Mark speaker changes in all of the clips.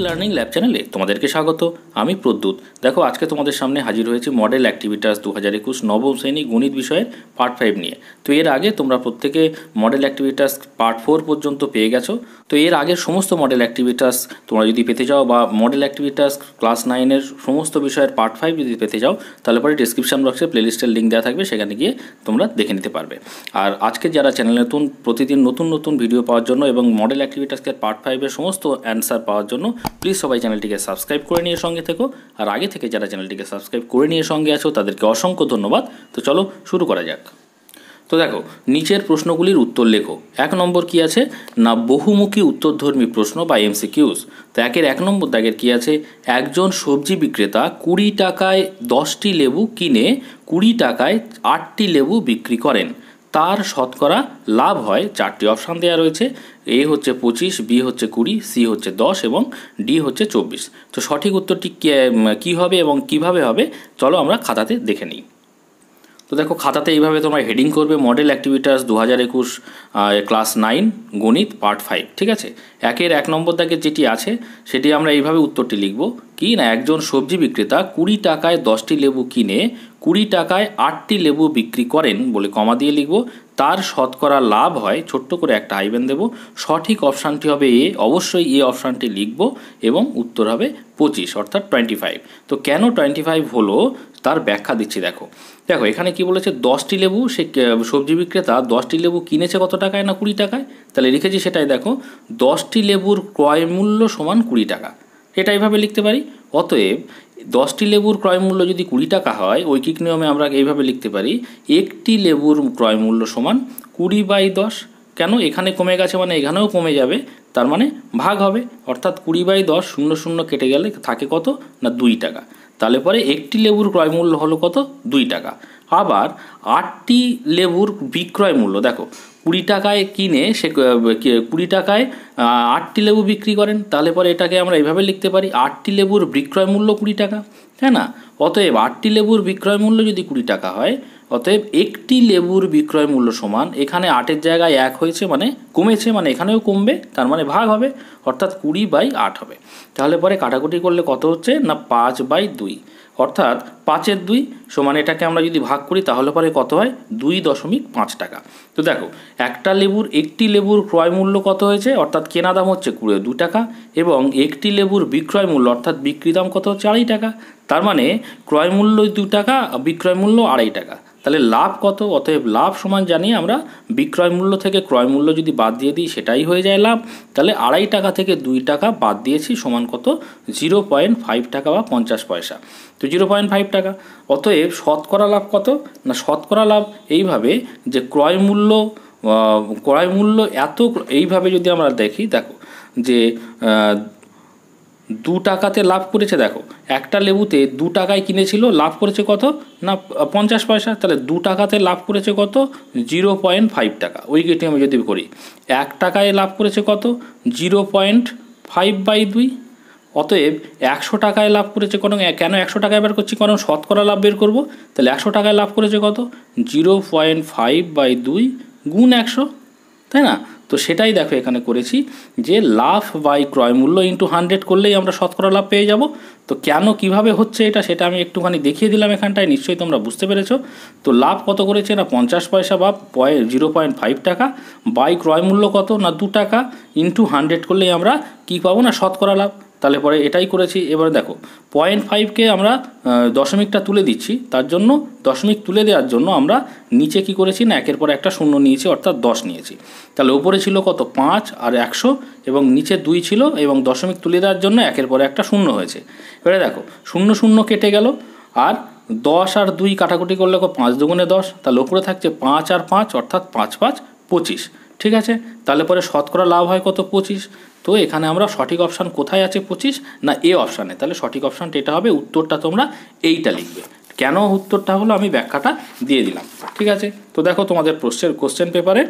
Speaker 1: Learning lab চ্যানেলে তোমাদেরকে স্বাগত। আমি প্রদ্যুৎ। দেখো আজকে তোমাদের সামনে হাজির হয়েছি মডেল অ্যাক্টিভিটাস 2021 নবম শ্রেণী গণিত বিষয়ের পার্ট 5 নিয়ে। তো এর আগে তোমরা প্রত্যেকে মডেল অ্যাক্টিভিটাস পার্ট 4 পর্যন্ত পেয়ে গেছো। তো এর আগের সমস্ত মডেল অ্যাক্টিভিটাস তোমরা যদি পেতে চাও বা মডেল অ্যাক্টিভিটাস ক্লাস 9-এর সমস্ত বিষয়ের পার্ট 5 যদি পেতে চাও তাহলে পরে ডিসক্রিপশন বক্সে প্লেলিস্টের লিঙ্ক দেওয়া থাকবে, সেখানে গিয়ে তোমরা দেখে নিতে পারবে। আর আজকে যারা চ্যানেলে নতুন, প্রতিদিন নতুন নতুন ভিডিও পাওয়ার জন্য এবং মডেল অ্যাক্টিভিটাসকে পার্ট 5-এর সমস্ত অ্যান্সার পাওয়ার জন্য প্লিজ সবাই চ্যানেলটিকে সাবস্ক্রাইব করে নিয়ে সঙ্গে থেকো। আর আগে থেকে যারা চ্যানেলটিকে সাবস্ক্রাইব করে নিয়ে সঙ্গে আছো তাদেরকে অসংখ্য ধন্যবাদ। তো চলো শুরু করা যাক। তো দেখো নিচের প্রশ্নগুলির উত্তর লেখো। 1 নম্বর কি আছে না বহুমুখী উত্তরধর্মী প্রশ্ন বা এমসিকিউস। তো 1 নম্বর দাগের কি আছে, একজন সবজি বিক্রেতা 20 টাকায় 10টি লেবু কিনে 20 টাকায় 8টি লেবু বিক্রি করেন, তার শতকরা লাভ হয়। 4টি অপশান দেওয়া রয়েছে, এ হচ্ছে 25, বি হচ্ছে 20, সি হচ্ছে 10 এবং ডি হচ্ছে 24। তো সঠিক উত্তরটি কী হবে এবং কিভাবে হবে চলো আমরা খাতাতে দেখে নিই। তো দেখো খাতাতে এইভাবে তোমরা হেডিং করবে মডেল অ্যাক্টিভিটাস 2021 ক্লাস 9 গণিত পার্ট 5, ঠিক আছে। 1 নম্বর দাগের যেটি আছে সেটি আমরা এইভাবে উত্তরটি লিখব কি না, একজন সবজি বিক্রেতা 20 টাকায় 10টি লেবু কিনে 20 টাকায় 8টি লেবু বিক্রি করেন বলে কমা দিয়ে লিখব, তার শতকরা লাভ হয়, ছোট্ট করে একটা হাইফেন দেব। সঠিক অপশানটি হবে এ, অবশ্যই এ অপশানটি লিখব এবং উত্তর হবে 25 অর্থাৎ 25। তো কেন 25 হলো তার ব্যাখ্যা দিচ্ছি। দেখো এখানে কি বলেছে, 10টি লেবু সে সবজি বিক্রেতা 10টি লেবু কিনেছে কত টাকায় না 20 টাকায়। তাহলে লিখেছি সেটাই, দেখো 10টি লেবুর ক্রয় মূল্য সমান 20 টাকা, এটা এইভাবে লিখতে পারি। অতএব 10টি লেবুর ক্রয় মূল্য যদি 20 টাকা হয়, ঐকিক নিয়মে আমরা এইভাবে লিখতে পারি একটি লেবুর ক্রয় মূল্য সমান 20/10। কেন এখানে কমে গেছে মানে এখানেও কমে যাবে, তার মানে ভাগ হবে, অর্থাৎ 20/10 00 কেটে গেলে থাকে কত না 2 টাকা। তাহলে পরে একটি লেবুর ক্রয় মূল্য হলো কত 2 টাকা। আবার 8টি লেবুর বিক্রয় মূল্য, দেখো 20 টাকায় কিনে সে 20 টাকায় 8টি লেবু বিক্রি করেন, তাহলে পরে এটাকে আমরা এইভাবে লিখতে পারি 8টি লেবুর বিক্রয় মূল্য 20 টাকা, তাই না। অতএব 8টি লেবুর বিক্রয় মূল্য যদি 20 টাকা হয়, অতএব একটি লেবুর বিক্রয় মূল্য সমান, এখানে 8-এর জায়গায় 1 হয়েছে মানে কমেছে, মানে এখানেও কমবে, তার মানে ভাগ হবে, অর্থাৎ 20/8 হবে। তাহলে পরে কাটাকুটি করলে কত হচ্ছে না 5/2, অর্থাৎ 5-এর 2 সমান, এটাকে আমরা যদি ভাগ করি তাহলে পরে কত হয় 2.5 টাকা। তো দেখো একটি লেবুর ক্রয় মূল্য কত হয়েছে, অর্থাৎ কেনা দাম হচ্ছে 2 টাকা এবং একটি লেবুর বিক্রয় মূল্য অর্থাৎ বিক্রি দাম কত হচ্ছে 2.5 টাকা। তার মানে ক্রয় মূল্য 2 টাকা, বিক্রয় মূল্য 2.5 টাকা। তাহলে লাভ কত, অতএব লাভ সমান জানি আমরা বিক্রয় মূল্য থেকে ক্রয় মূল্য যদি বাদ দিয়ে দিই সেটাই হয়ে যায় লাভ। তাহলে 2.5 টাকা থেকে 2 টাকা বাদ দিয়েছি সমান কত 0.5 টাকা বা 50 পয়সা। তো 0.5 টাকা। অতএব শতকরা লাভ কত না, শতকরা লাভ এইভাবে যে ক্রয় মূল্য এত, এইভাবে যদি আমরা দেখি, দেখো যে 2 টাকাতে লাভ করেছে, দেখো একটা লেবুতে 2 টাকায় কিনেছিল, লাভ করেছে কত না 50 পয়সা। তাহলে 2 টাকাতে লাভ করেছে কত 0.5 টাকা। ওই কেটে আমি যদি করি 1 টাকায় লাভ করেছে কত 0.5/2। অতএব 100 টাকায় লাভ করেছে কেন 100 টাকায় বের করছি, কারণ শতকরা লাভ বের করব। তাহলে 100 টাকায় লাভ করেছে কত 0.5/2 গুণ 100, তাই না। তো সেটাই দেখো এখানে করেছি যে লাভ বাই ক্রয় মূল্য ইন্টু 100 করলেই আমরা শতকরা লাভ পেয়ে যাব। তো কেন কিভাবে হচ্ছে সেটা আমি একটুখানি দেখিয়ে দিলাম এখানটায়, নিশ্চয়ই তোমরা বুঝতে পেরেছো। তো লাভ কত করেছে না 50 পয়সা বা 0.5 টাকা বাই ক্রয় মূল্য কত না 2 টাকা ইন্টু 100 করলেই আমরা কি পাবো না শতকরা লাভ। তাহলে পরে এটাই করেছি। এবারে দেখো 0.5কে আমরা দশমিকটা তুলে দিচ্ছি, তার জন্য দশমিক তুলে দেওয়ার জন্য আমরা নিচে কি করেছি না 1-এর পর একটা শূন্য নিয়েছি, অর্থাৎ 10 নিয়েছি। তাহলে উপরে ছিল কত 5 আর 100 এবং নিচে 2 ছিল এবং দশমিক তুলে দেওয়ার জন্য 1-এর পরে একটা শূন্য হয়েছে। এবারে দেখো 0 কেটে গেল আর 10 আর 2 কাটাকুটি করলে 5 দুগুণে 10, তাহলে উপরে থাকছে 5 আর 5 অর্থাৎ 5×5 25, ঠিক আছে। তাহলে পরে শতকরা লাভ হয় কত 25। তো এখানে আমরা সঠিক অপশান কোথায় আছে 25 না এ অপশানে। তাহলে সঠিক অপশানটা এটা হবে, উত্তরটা তোমরা এইটা লিখবে। কেন উত্তরটা হলো আমি ব্যাখ্যাটা দিয়ে দিলাম, ঠিক আছে। তো দেখো তোমাদের কোশ্চেন পেপারে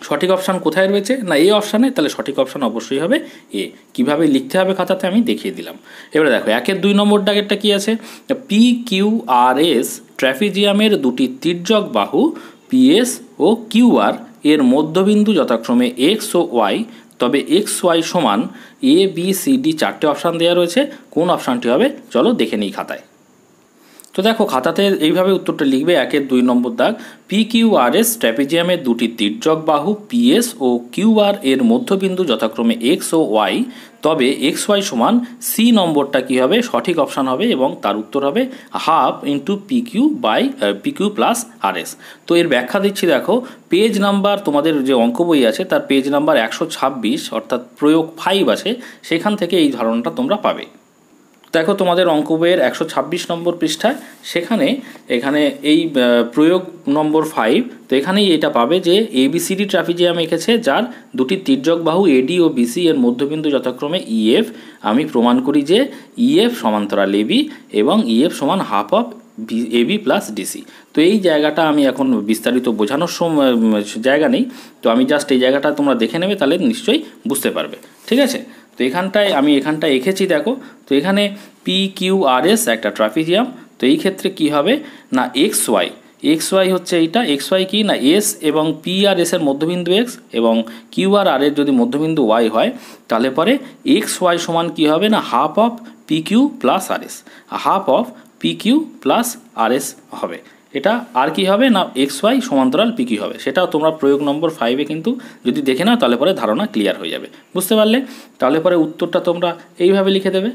Speaker 1: সঠিক অপশান কোথায় রয়েছে না এই অপশানে, তাহলে সঠিক অপশান অবশ্যই হবে এ। কীভাবে লিখতে হবে খাতাতে আমি দেখিয়ে দিলাম। এবারে দেখো 2 নম্বর দাগেরটা কি আছে, PQRS ট্র্যাপিজিয়ামের 2টি তির্যক বাহু PS ও QR এর মধ্যবিন্দু যথাক্রমে X ও Y তবে এক্স ওয়াই সমান এ বি সি ডি চারটে অপশান দেওয়া রয়েছে, কোন অপশানটি হবে চলো দেখে নিই খাতায়। তো দেখো খাতাতে এইভাবে উত্তরটা লিখবে। 1-এর 2 নম্বর দাগ, পি কিউ আর এস ট্র্যাপিজিয়ামের দুটি তির্যক বাহু পিএস ও কিউ আর এর মধ্যবিন্দু যথাক্রমে এক্স ও ওয়াই, তবে এক্স ওয়াই সমান সি নম্বরটা কী হবে, সঠিক অপশান হবে এবং তার উত্তর হবে half into P Q plus R S. তো এর ব্যাখ্যা দিচ্ছি, দেখো পেজ নাম্বার তোমাদের যে অঙ্ক বই আছে তার পেজ নাম্বার 126 অর্থাৎ প্রয়োগ 5 আছে, সেখান থেকে এই ধারণাটা তোমরা পাবে। দেখো তোমাদের অঙ্ক বইয়ের 126 নম্বর পৃষ্ঠায় এখানে এই প্রয়োগ নম্বর 5, তো এখানেই এটা পাবে যে এবিসিডি ট্রাপিজিয়াম এঁকেছে যার দুটি তির্যক বাহু এডি ও বিসি এর মধ্যবিন্দু যথাক্রমে ইএফ। আমি প্রমাণ করি যে ইএফ সমান্তরাল এবি এবং ইএফ সমান half of AB plus DC. তো এই জায়গাটা আমি এখন বিস্তারিত বোঝানোর জায়গা নেই, তো আমি জাস্ট এই জায়গাটা তোমরা দেখে নেবে, তাহলে নিশ্চয়ই বুঝতে পারবে। ঠিক আছে, তো আমি এখানটায় এঁকেছি দেখো। তো এখানে পি কিউ আর এস একটা ট্রাপিজিয়াম, তো এই ক্ষেত্রে কি হবে না এক্স ওয়াই হচ্ছে এইটা, এক্স ওয়াই কি না এস এবং পি আর এস এর মধ্যবিন্দু এক্স এবং কিউ আর আর এর যদি মধ্যবিন্দু ওয়াই হয়, তাহলে পরে এক্স ওয়াই সমান কী হবে না half of P Q plus R S, half of P Q plus R S হবে। এটা আর কি হবে না এক্স ওয়াই সমান্তরাল পি কিউ হবে, সেটাও তোমরা প্রয়োগ নম্বর 5-এ কিন্তু যদি দেখে নাও তাহলে পরে ধারণা ক্লিয়ার হয়ে যাবে, বুঝতে পারলে? তাহলে পরে উত্তরটা তোমরা এইভাবে লিখে দেবে,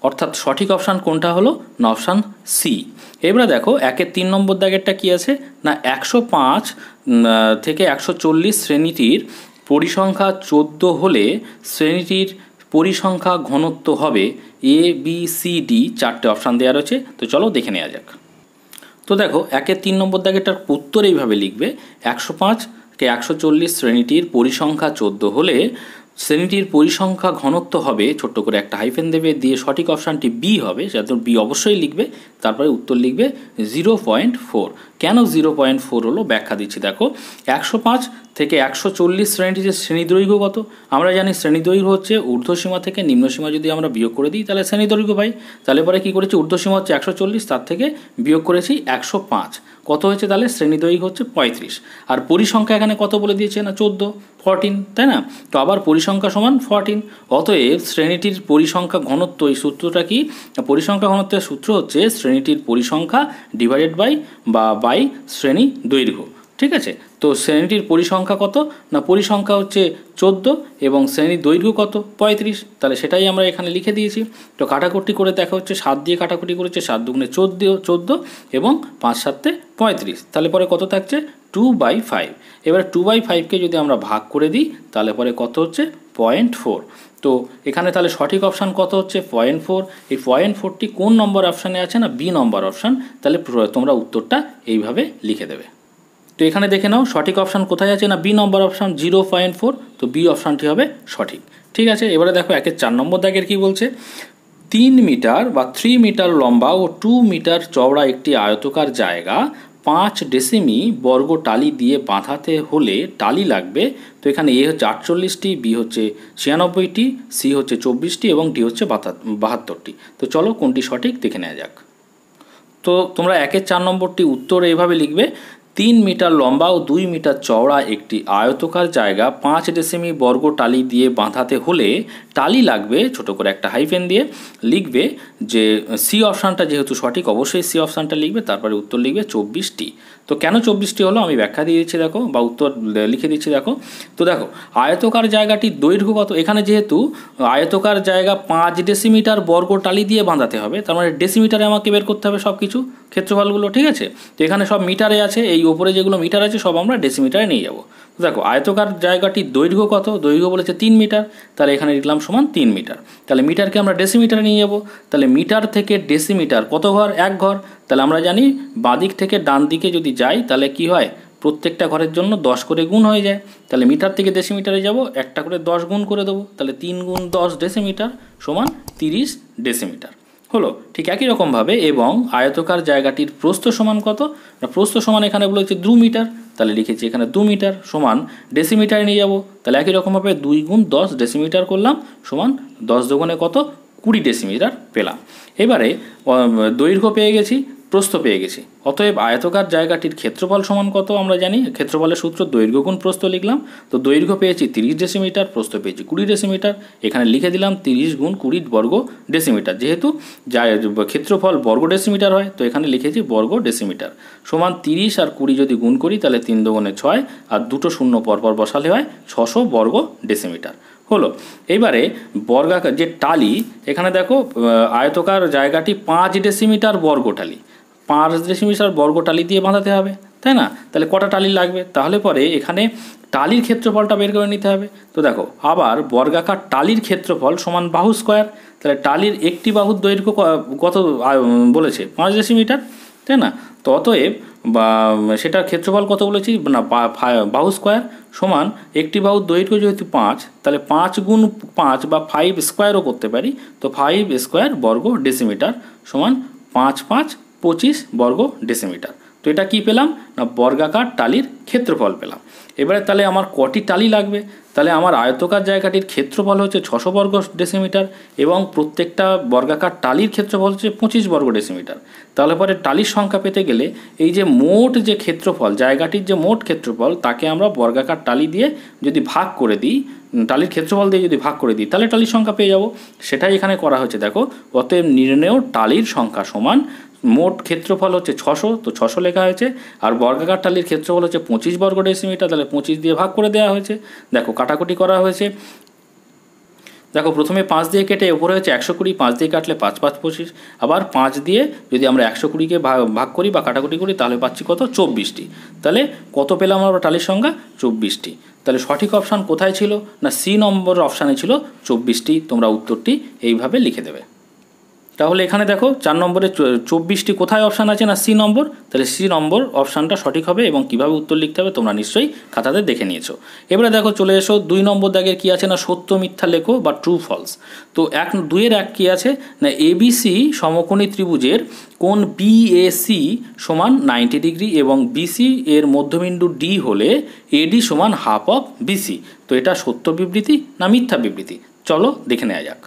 Speaker 1: অর্থাৎ সঠিক অপশান কোনটা হলো না অপশান সি। এবারে দেখো 1-এর 3 নম্বর দাগেরটা কী আছে না 105 থেকে 140 শ্রেণীটির পরিসংখ্যা 14 হলে শ্রেণীটির পরিসংখ্যা ঘনত্ব হবে এ বি সি ডি, চারটে অপশান দেওয়া রয়েছে। তো চলো দেখে নেওয়া যাক। তো দেখো 1-এর 3 নম্বর দাগেরটার উত্তর এইভাবে লিখবে, 105 কে 140 শ্রেণীটির পরিসংখ্যা 14 হলে শ্রেণীটির পরিসংখ্যা ঘনত্ব হবে, ছোট্ট করে একটা হাইফেন দেবে, দিয়ে সঠিক অপশানটি বি হবে, সেটা বি অবশ্যই লিখবে, তারপরে উত্তর লিখবে 0.4। কেন 0.4 হলো ব্যাখ্যা দিচ্ছি। দেখো 105 থেকে 140 শ্রেণীটি যে শ্রেণীদৈর্ঘ্য কত, আমরা জানি শ্রেণীদৈর্ঘ্য হচ্ছে ঊর্ধ্বসীমা থেকে নিম্নসীমা যদি আমরা বিয়োগ করে দিই তাহলে শ্রেণীদৈর্ঘ্য পাই। তাহলে পরে কী করেছি, ঊর্ধ্বসীমা হচ্ছে 140, তার থেকে বিয়োগ করেছি 105, কত হয়েছে তাহলে শ্রেণীদৈর্ঘ্য হচ্ছে 35। আর পরিসংখ্যা এখানে কত বলে দিয়েছে না 14, তাই না? তো আবার পরিসংখ্যা সমান 14, অতএব শ্রেণীটির পরিসংখ্যা ঘনত্ব, এই সূত্রটা কি, পরিসংখ্যা ঘনত্বের সূত্র হচ্ছে শ্রেণীটির পরিসংখ্যা ডিভাইডেড বাই শ্রেণী দৈর্ঘ্য। ঠিক আছে, তো শ্রেণীটির পরিসংখ্যা কত না পরিসংখ্যা হচ্ছে 14 এবং শ্রেণীর দৈর্ঘ্য কত 35, তাহলে সেটাই আমরা এখানে লিখে দিয়েছি। তো কাটাকুটি করে দেখা হচ্ছে 7 দিয়ে কাটাকুটি করেছে, 7 দুগুণে 14 এবং 5 7 35, তাহলে পরে কত থাকছে 2/5। এবার 2/5কে যদি আমরা ভাগ করে দিই তাহলে পরে কত হচ্ছে 0.4। তো এখানে তাহলে সঠিক অপশান কত হচ্ছে 0.4। এই 0.4টি কোন নম্বর অপশানে আছে না বি নম্বর অপশান, তাহলে তোমরা উত্তরটা এইভাবে লিখে দেবে। তো এখানে দেখে নাও সঠিক অপশান কোথায় আছে না বি নম্বর অপশান 0.4, তো বি অপশানটি হবে সঠিক। ঠিক আছে, এবারে দেখো 1-এর 4 নম্বর দাগের কি বলছে, 3 মিটার বা 3 মিটার লম্বা ও 2 মিটার চওড়া একটি আয়তকার জায়গা 5 ডেসিমি বর্গ টালি দিয়ে বাঁধাতে হলে টালি লাগবে। তো এখানে এ হচ্ছে 48টি, বি হচ্ছে 96টি, সি হচ্ছে 24টি এবং ডি হচ্ছে 72টি। তো চলো কোনটি সঠিক দেখে নেওয়া যাক। তো তোমরা 1-এর 4 নম্বরটি উত্তর এইভাবে লিখবে, 3 মিটার লম্বা ও 2 মিটার চওড়া একটি আয়তকার জায়গা 5 ডেসিমি বর্গ টালি দিয়ে বাঁধাতে হলে টালি লাগবে, ছোট করে একটা হাইফেন দিয়ে লিখবে যে সি অপশানটা যেহেতু সঠিক অবশ্যই সি অপশানটা লিখবে, তারপরে উত্তর লিখবে 24টি। তো কেন 24টি হলো আমি ব্যাখ্যা দিয়ে দিচ্ছি দেখো, বা উত্তর লিখে দিচ্ছি দেখো। তো দেখো আয়তকার জায়গাটির দৈর্ঘ্য কত, এখানে যেহেতু আয়তকার জায়গা 5 ডেসিমিটার বর্গ টালি দিয়ে বাঁধাতে হবে, তার মানে ডেসিমিটারে আমাকে বের করতে হবে সব কিছু ক্ষেত্রফলগুলো। ঠিক আছে, তো এখানে সব মিটারে আছে, এই ওপরে যেগুলো মিটার আছে সব আমরা ডেসিমিটারে নিয়ে যাব। তো দেখো আয়তকার জায়গাটির দৈর্ঘ্য কত, দৈর্ঘ্য বলেছে 3 মিটার, তাহলে এখানে লিখলাম সমান 3 মিটার। তাহলে মিটারকে আমরা ডেসিমিটারে নিয়ে যাব, তাহলে মিটার থেকে ডেসিমিটার কত ঘর, 1 ঘর। তাহলে আমরা জানি বাঁদিক থেকে ডান দিকে যদি যাই তাহলে কি হয়, প্রত্যেকটা ঘরের জন্য 10 করে গুণ হয়ে যায়। তাহলে মিটার থেকে ডেসিমিটারে যাব, একটা করে 10 গুণ করে দেবো, তাহলে 3 গুণ 10 ডেসিমিটার সমান 30 ডেসিমিটার হলো। ঠিক একই রকমভাবে এবং আয়তকার জায়গাটির প্রস্থ সমান কত না প্রস্থ সমান এখানে বলেছে 2 মিটার, তাহলে লিখেছি এখানে 2 মিটার সমান ডেসিমিটারে নিয়ে যাব, তাহলে একই রকমভাবে 2 গুণ 10 ডেসিমিটার করলাম সমান 10 দুগুণে কত 20 ডেসিমিটার পেলাম। এবারে দৈর্ঘ্য পেয়ে গেছি, প্রস্থ পেয়ে গেছি। অতএব আয়তকার জায়গাটির ক্ষেত্রফল সমান কত আমরা জানি, ক্ষেত্রফলের সূত্র দৈর্ঘ্য গুণ প্রস্থ লিখলাম। তো দৈর্ঘ্য পেয়েছি 30 ডেসিমিটার, প্রস্থ পেয়েছি 20 ডেসিমিটার। এখানে লিখে দিলাম 30 গুণ 20 বর্গ ডেসিমিটার, যেহেতু ক্ষেত্রফল বর্গ ডেসিমিটার হয় তো এখানে লিখেছি বর্গ ডেসিমিটার, সমান 30 আর 20 যদি গুণ করি তাহলে 3 দুগুণে 6 আর দুটো শূন্য পরপর বসালে হয় 600 বর্গ ডেসিমিটার হলো। এবারে বর্গাকার যে টালি, এখানে দেখো আয়তকার জায়গাটি 5 ডেসিমিটার বর্গ টালি, 5 ডেসিমিটার বর্গ টালি দিয়ে বাঁধাতে হবে, তাই না? তাহলে কটা টালি লাগবে? তাহলে পরে এখানে টালির ক্ষেত্রফলটা বের করে নিতে হবে। তো দেখো আবার বর্গাকার টালির ক্ষেত্রফল সমান বাহু স্কোয়ার, তাহলে টালির একটি বাহুর দৈর্ঘ্য কত বলেছে? 5 ডেসিমিটার, তাই না? তো অতএব বা সেটার ক্ষেত্রফল কত বলেছি না, বাহু স্কোয়ার সমান একটি বাহুর দৈর্ঘ্য যেহেতু 5, তাহলে 5 গুণ 5 বা 5 স্কোয়ারও করতে পারি। তো 5 স্কোয়ার বর্গ ডেসিমিটার সমান 5 5 25 বর্গ ডেসিমিটার। তো এটা কি পেলাম না, বর্গাকার টালির ক্ষেত্রফল পেলাম। এবারে তাহলে আমার কটি টালি লাগবে? তাহলে আমার আয়তকার জায়গাটির ক্ষেত্রফল হচ্ছে 600 বর্গ ডেসিমিটার এবং প্রত্যেকটা বর্গাকার টালির ক্ষেত্রফল হচ্ছে 25 বর্গ ডেসিমিটার। তাহলে পরে টালির সংখ্যা পেতে গেলে এই যে মোট যে ক্ষেত্রফল, জায়গাটির যে মোট ক্ষেত্রফল, তাকে আমরা বর্গাকার টালি দিয়ে যদি ভাগ করে দিই, টালির ক্ষেত্রফল দিয়ে যদি ভাগ করে দিই তাহলে টালির সংখ্যা পেয়ে যাব। সেটাই এখানে করা হয়েছে দেখো। অতএব নির্ণেয় টালির সংখ্যা সমান মোট ক্ষেত্রফল হচ্ছে 600, তো 600 লেখা হয়েছে, আর বর্গাকার টালির ক্ষেত্রফল হচ্ছে 25 বর্গ ডেসিমিটার, তাহলে 25 দিয়ে ভাগ করে দেওয়া হয়েছে। দেখো কাটাকুটি করা হয়েছে, দেখো প্রথমে 5 দিয়ে কেটে উপরে হচ্ছে 120, 5 দিয়ে কাটলে 5 5 25, আবার 5 দিয়ে যদি আমরা 120কে ভাগ করি বা কাটাকুটি করি তাহলে পাচ্ছি কত? 24টি। তাহলে কত পেলাম আমরা টালির সংখ্যা? 24টি। তাহলে সঠিক অপশান কোথায় ছিল না, সি নম্বর অপশানে ছিল 24টি। তোমরা উত্তরটি এইভাবে লিখে দেবে। তাহলে এখানে দেখো 4 নম্বরে 24টি কোথায় অপশান আছে না, সি নম্বর। তাহলে সি নম্বর অপশানটা সঠিক হবে এবং কিভাবে উত্তর লিখতে হবে তোমরা নিশ্চয়ই খাতাতে দেখে নিয়েছো। এবারে দেখো চলে এসো 2 নম্বর দাগের কি আছে না, সত্য মিথ্যা লেখো বা ট্রু ফলস। তো 2-এর 1 কি আছে না, এবিসি সমকোণী ত্রিভুজের কোণ বিএসি সমান 90 ডিগ্রি এবং বিসি এর মধ্যবিন্দু ডি হলে এডি সমান হাফ অফ বিসি। তো এটা সত্য বিবৃতি না মিথ্যা বিবৃতি? চলো দেখে নেওয়া যাক।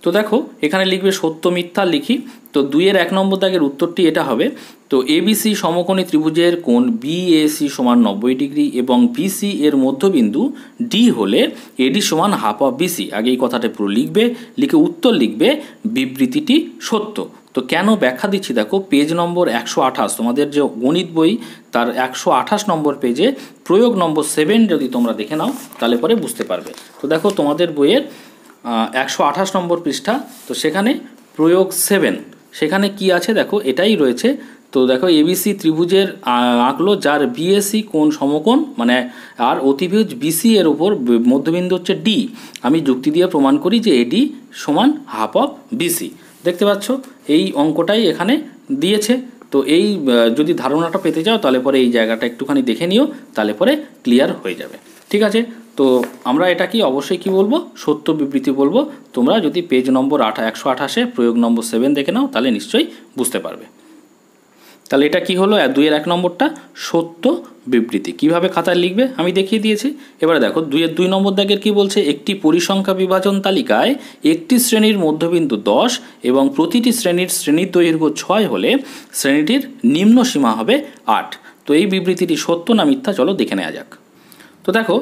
Speaker 1: তো দেখো এখানে লিখবে সত্য মিথ্যা লিখি। তো 2-এর 1 নম্বর দাগের উত্তরটি এটা হবে। তো এবিসি সমকোণী ত্রিভুজের কোণ বিএসি সমান 90 ডিগ্রি এবং বিসি এর মধ্যবিন্দু ডি হলে এডি সমান হাফ অফ বিসি। আগে এই কথাটা পুরো লিখবে, লিখে উত্তর লিখবে বিবৃতিটি সত্য। তো কেন ব্যাখ্যা দিচ্ছি দেখো, পেজ নম্বর 128 তোমাদের যে গণিত বই তার 128 নম্বর পেজে প্রয়োগ নম্বর 7 যদি তোমরা দেখে নাও তাহলে পরে বুঝতে পারবে। তো দেখো তোমাদের বইয়ের 128 নম্বর পৃষ্ঠা, তো সেখানে প্রয়োগ 7 সেখানে কি আছে দেখো, এটাই রয়েছে। তো দেখো এবিসি ত্রিভুজের আঁকলো যার বিএসি কোণ সমকোণ মানে আর অতিভুজ বিসি এর উপর মধ্যবিন্দু হচ্ছে ডি। আমি যুক্তি দিয়ে প্রমাণ করি যে এডি সমান হাফ অফ বিসি। দেখতে পাচ্ছ এই অঙ্কটাই এখানে দিয়েছে। তো এই যদি ধারণাটা পেতে চাও তাহলে পরে এই জায়গাটা একটুখানি দেখে নিও, তাহলে পরে ক্লিয়ার হয়ে যাবে। ঠিক আছে, তো আমরা এটা কি অবশ্যই কি বলবো, সত্য বিবৃতি বলবো। তোমরা যদি পেজ নম্বর 128-এ প্রয়োগ নম্বর 7 দেখে নাও তাহলে নিশ্চয়ই বুঝতে পারবে। তাহলে এটা কি হলো, 2-এর 1 নম্বরটা সত্য বিবৃতি। কিভাবে খাতায় লিখবে আমি দেখিয়ে দিয়েছি। এবারে দেখো 2-এর 2 নম্বর দাগের কি বলছে, একটি পরিসংখ্যা বিভাজন তালিকায় একটি শ্রেণীর মধ্যবিন্দু 10 এবং প্রতিটি শ্রেণীর দৈর্ঘ্য 6 হলে শ্রেণীটির নিম্ন সীমা হবে 8। তো এই বিবৃতিটি সত্য না মিথ্যা চলো দেখে নেওয়া যাক। তো দেখো